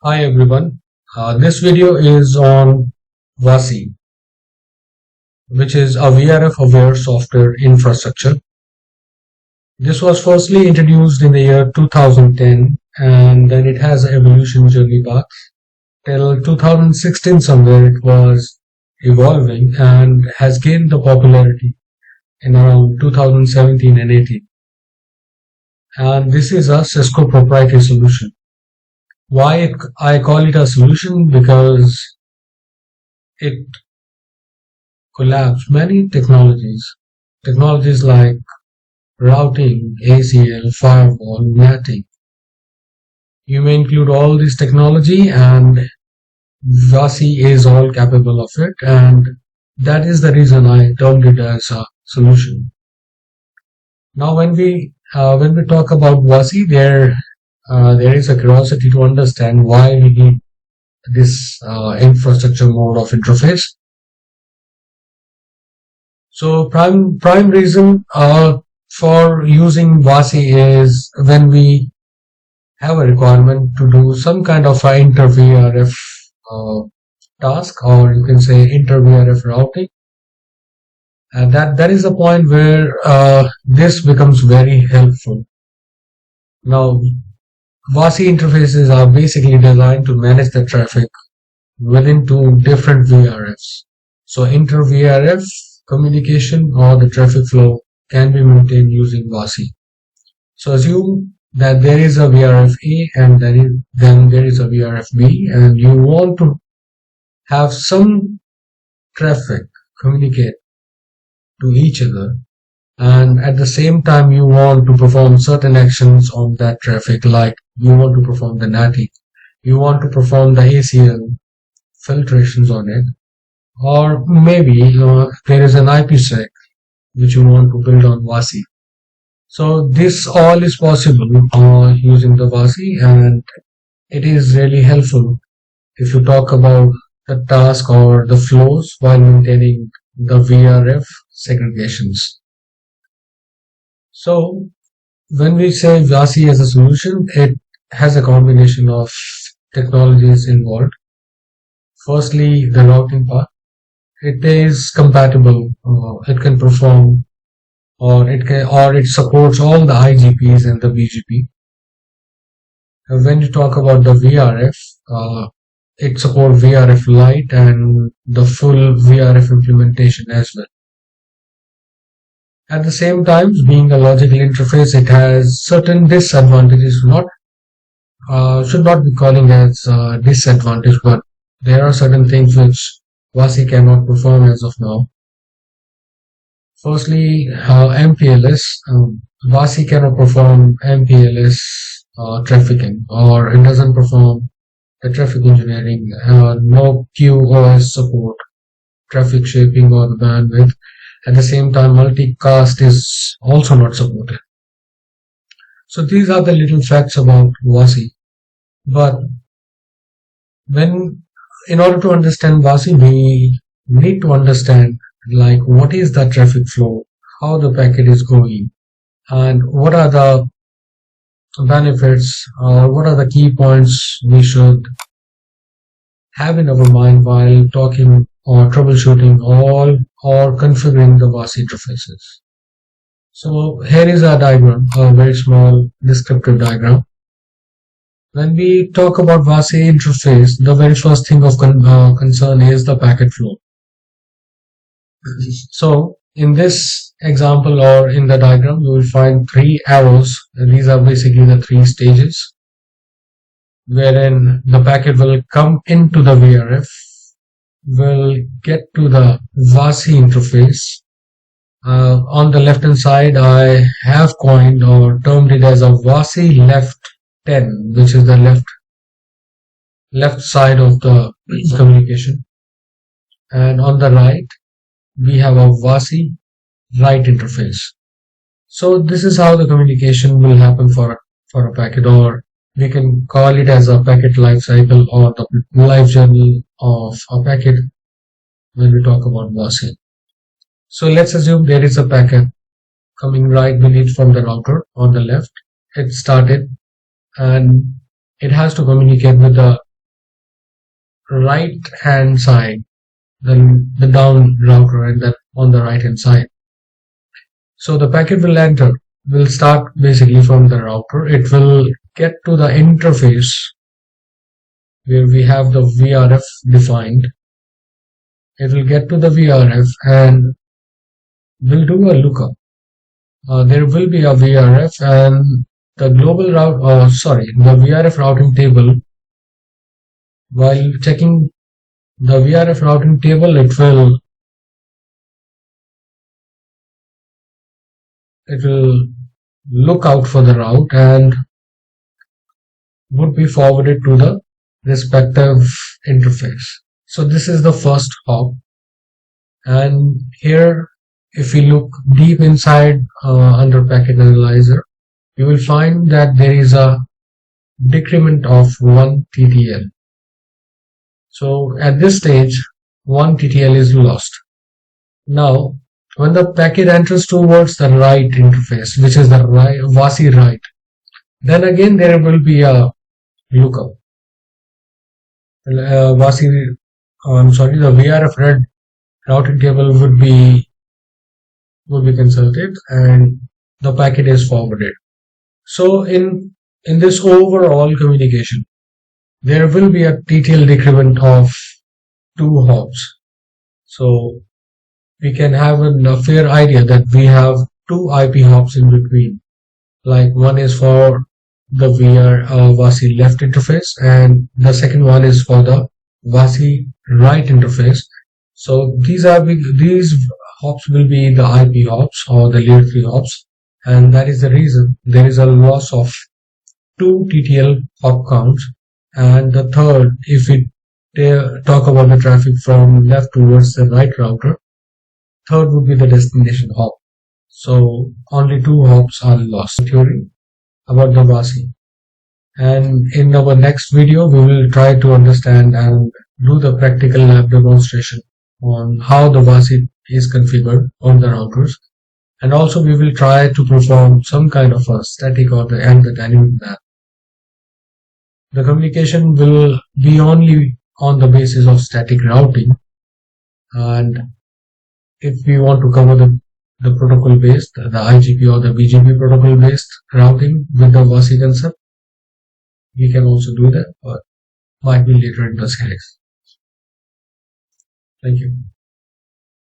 Hi everyone. This video is on Vasi, which is a VRF aware software infrastructure. This was firstly introduced in the year 2010 and then it has an evolution journey path. Till 2016 somewhere it was evolving and has gained the popularity in around 2017 and 18. And this is a Cisco proprietary solution. I call it a solution? Because it collabs many technologies like routing, ACL, firewall, netting. You may include all this technology and Vasi is all capable of it, and that is the reason I termed it as a solution. Now when we talk about Vasi, there is a curiosity to understand why we need this infrastructure mode of interface. So prime reason for using Vasi is when we have a requirement to do some kind of a inter VRF uh, task, or you can say inter VRF routing. And that is the point where this becomes very helpful. Now, Vasi interfaces are basically designed to manage the traffic within two different VRFs. So inter VRF communication or the traffic flow can be maintained using Vasi. So assume that there is a VRF A and then there is a VRF B, and you want to have some traffic communicate to each other, and at the same time you want to perform certain actions on that traffic, like you want to perform the NATI, you want to perform the ACL filtrations on it, or maybe there is an IPsec which you want to build on Vasi. So this all is possible using the Vasi, and it is really helpful if you talk about the task or the flows while maintaining the VRF segregations. So when we say Vasi as a solution, it has a combination of technologies involved. Firstly, the routing part. It is compatible. It can perform, or it supports all the IGPs and the BGP. When you talk about the VRF, it supports VRF Lite and the full VRF implementation as well. At the same time, being a logical interface, it has certain disadvantages. Not should not be calling as disadvantage, but there are certain things which Vasi cannot perform as of now. Firstly, MPLS. Vasi cannot perform MPLS trafficking, or it doesn't perform the traffic engineering. No QoS support, traffic shaping, or the bandwidth. At the same time, multicast is also not supported. So these are the little facts about Vasi. But when, in order to understand Vasi, we need to understand like what is the traffic flow, how the packet is going, and what are the benefits, or what are the key points we should have in our mind while talking or troubleshooting all or configuring the Vasi interfaces. So here is a diagram, a very small descriptive diagram. When we talk about Vasi interface, the very first thing of concern is the packet flow. So in this example or in the diagram, you will find three arrows. And these are basically the three stages wherein the packet will come into the VRF, will get to the Vasi interface. On the left hand side, I have coined or termed it as a Vasi left 10, which is the left side of the communication. And on the right, we have a Vasi right interface. So this is how the communication will happen for a packet, or we can call it as a packet life cycle or the life journey of a packet when we talk about Vasi. So let's assume there is a packet coming right beneath from the router on the left. It started and it has to communicate with the right hand side, then the down router, and then on the right hand side. So the packet will start basically from the router. It will get to the interface where we have the VRF defined. It will get to the VRF and will do a lookup. There will be a VRF and the global route, the VRF routing table. While checking the VRF routing table, it will look out for the route and would be forwarded to the respective interface. So this is the first hop, and here if we look deep inside under packet analyzer, you will find that there is a decrement of 1 TTL. So at this stage 1 TTL is lost. Now when the packet enters towards the right interface, which is the right, Vasi right, then again there will be a lookup. Vasi, the VRF red routing table would be consulted and the packet is forwarded. So in this overall communication, there will be a TTL decrement of 2 hops. So we can have a fair idea that we have 2 IP hops in between. Like one is for the Vasi left interface, and the second one is for the Vasi right interface. So these hops will be the IP hops or the layer 3 hops, and that is the reason there is a loss of 2 TTL hop counts. And the third, if we talk about the traffic from left towards the right router, third would be the destination hop. So only 2 hops are lost. Theory about the Vasi. And in our next video, we will try to understand and do the practical lab demonstration on how the Vasi is configured on the routers. And also we will try to perform some kind of a static or the dynamic map. The communication will be only on the basis of static routing, and if we want to cover the protocol based, the IGP or the BGP protocol based routing with the Vasi concept, we can also do that, but might be later in the series. Thank you.